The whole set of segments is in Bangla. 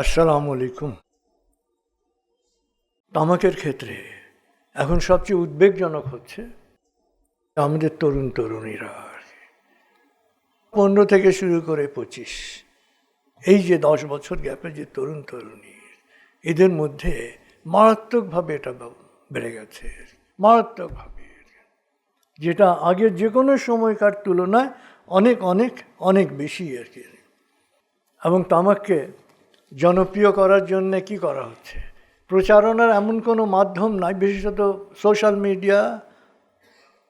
আসসালামু আলাইকুম। তামাকের ক্ষেত্রে এখন সবচেয়ে উদ্বেগজনক হচ্ছে আমাদের তরুণ তরুণীরা 15 থেকে শুরু করে 25, এই যে 10 বছর গ্যাপে যে তরুণ তরুণী, এদের মধ্যে মারাত্মকভাবে এটা বেড়ে গেছে, মারাত্মকভাবে, যেটা আগের যে কোনো সময়কার তুলনায় অনেক অনেক অনেক বেশি আর কি। এবং তামাককে জনপ্রিয় করার জন্য কি করা হচ্ছে? প্রচারণার এমন কোনো মাধ্যম নাই, বিশেষত সোশ্যাল মিডিয়া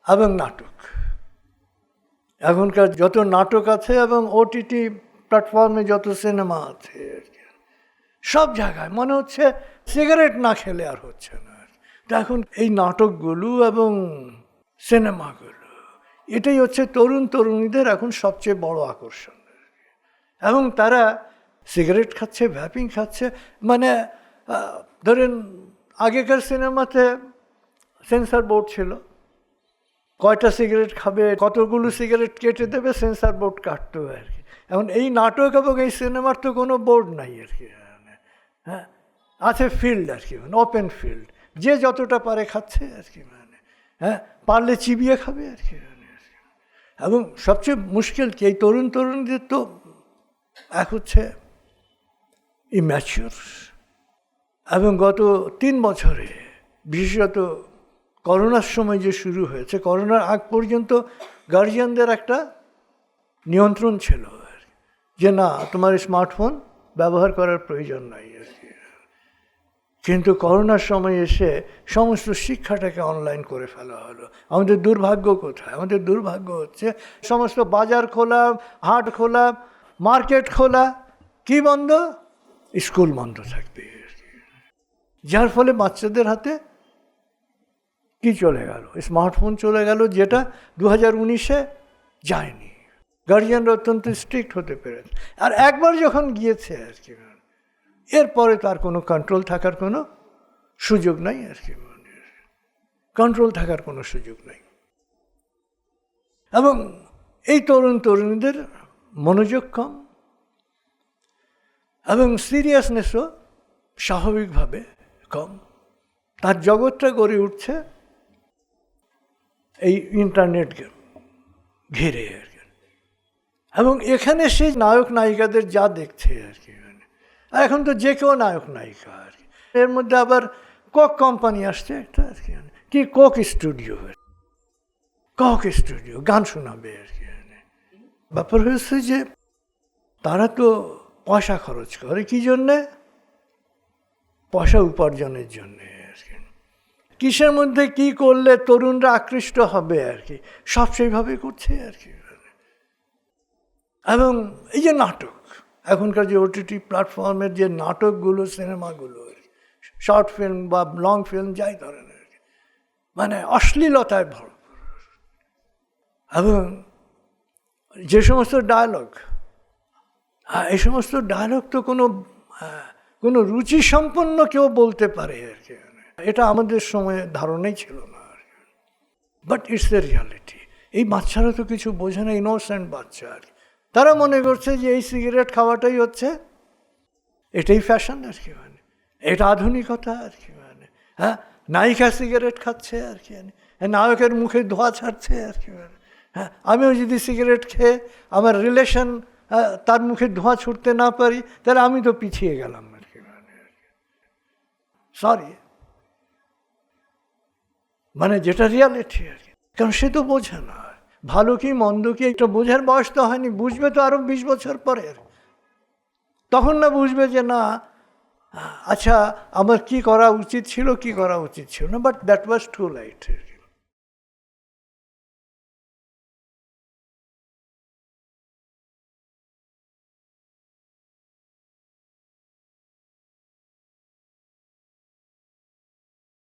এবং নাটক। এখনকার যত নাটক আছে এবং ওটিটি প্ল্যাটফর্মে যত সিনেমা আছে, সব জায়গায় মনে হচ্ছে সিগারেট না খেলে আর হচ্ছে না। তো এখন এই নাটকগুলো এবং সিনেমাগুলো, এটাই হচ্ছে তরুণ তরুণীদের এখন সবচেয়ে বড় আকর্ষণ। এবং তারা সিগারেট খাচ্ছে, ভ্যাপিং খাচ্ছে। মানে ধরেন আগেকার সিনেমাতে সেন্সর বোর্ড ছিল, কয়টা সিগারেট খাবে, কতগুলো সিগারেট কেটে দেবে, সেন্সর বোর্ড কাটতো আর কি। এখন এই নাটক এবং এই সিনেমার তো কোনো বোর্ড নাই আর কি। হ্যাঁ, আছে ফিল্ড আর কি, ওপেন ফিল্ড, যে যতটা পারে খাচ্ছে আর কি। হ্যাঁ, পারলে চিবিয়ে খাবে আর কি। এবং সবচেয়ে মুশকিল কি, এই তরুণ তরুণীদের তো এক হচ্ছে ইম্যাচিওর। এবং গত 3 বছরে, বিশেষত করোনার সময় যে শুরু হয়েছে, করোনার আগ পর্যন্ত গার্জিয়ানদের একটা নিয়ন্ত্রণ ছিল যে না, তোমার স্মার্টফোন ব্যবহার করার প্রয়োজন নাই আর কি। কিন্তু করোনার সময় এসে সমস্ত শিক্ষাটাকে অনলাইন করে ফেলা হলো। আমাদের দুর্ভাগ্য কোথায়? আমাদের দুর্ভাগ্য হচ্ছে সমস্ত বাজার খোলা, হাট খোলা, মার্কেট খোলা, কি বন্ধ? স্কুল বন্ধ থাকবে। যার ফলে বাচ্চাদের হাতে কি চলে গেল? স্মার্টফোন চলে গেল, যেটা 2019-এ যায়নি। গার্জিয়ানরা অত্যন্ত স্ট্রিক্ট হতে পেরেছে। আর একবার যখন গিয়েছে আর কি, এরপরে তার কোনো কন্ট্রোল থাকার কোনো সুযোগ নাই আর কি। কন্ট্রোল থাকার কোনো সুযোগ নাই। এবং এই তরুণ তরুণীদের মনোযোগ কম এবং সিরিয়াসনেসও স্বাভাবিকভাবে কম। তার জগৎটা গড়ে উঠছে এই ইন্টারনেট ঘিরে আর কি। এবং এখানে সেই নায়ক নায়িকাদের যা দেখছে আর কি, এখন তো যে কেউ নায়ক নায়িকা আর কি। এর মধ্যে আবার কোক কোম্পানি আসছে একটা আর কি, কোক স্টুডিও, কোক স্টুডিও গান শোনাবে আর কি। ব্যাপার হয়েছে যে তারা তো পয়সা খরচ করে কি জন্যে? পয়সা উপার্জনের জন্যে আর কি। কিসের মধ্যে কি করলে তরুণরা আকৃষ্ট হবে আর কি, সব সেইভাবে করছে আর কি। এবং এই যে নাটক, এখনকার যে ওটিটি প্ল্যাটফর্মের যে নাটকগুলো, সিনেমাগুলো, শর্ট ফিল্ম বা লং ফিল্ম, যাই ধরনের, মানে অশ্লীলতায় ভরপুর। এবং যে সমস্ত ডায়লগ, এই সমস্ত ডায়লগ তো কোনো রুচিসম্পন্ন কেউ বলতে পারে আর কি। এটা আমাদের সময়ে ধারণাই ছিল না আর কি। But it's a reality. এই বাচ্চারা তো কিছু বোঝে না, ইনোসেন্ট বাচ্চা আর কি। তারা মনে করছে যে এই সিগারেট খাওয়াটাই হচ্ছে, এটাই ফ্যাশন আর কি, এটা আধুনিকতা আর কি। হ্যাঁ, নায়িকা সিগারেট খাচ্ছে আর কি, নায়কের মুখে ধোঁয়া ছাড়ছে আর কি। হ্যাঁ, আমিও যদি সিগারেট খেয়ে আমার রিলেশন তার মুখে ধোঁয়া ছুটতে না পারি, তাহলে আমি তো পিছিয়ে গেলাম আর কি। সরি, মানে যেটা রিয়ালিটি আর কি। কারণ সে তো বোঝে না ভালো কি মন্দ কি, একটা বোঝার বয়স তো হয়নি। বুঝবে তো আরো 20 বছর পরে, তখন না বুঝবে যে না, আচ্ছা আমার কি করা উচিত ছিল, কি করা উচিত ছিল না। But that was too light.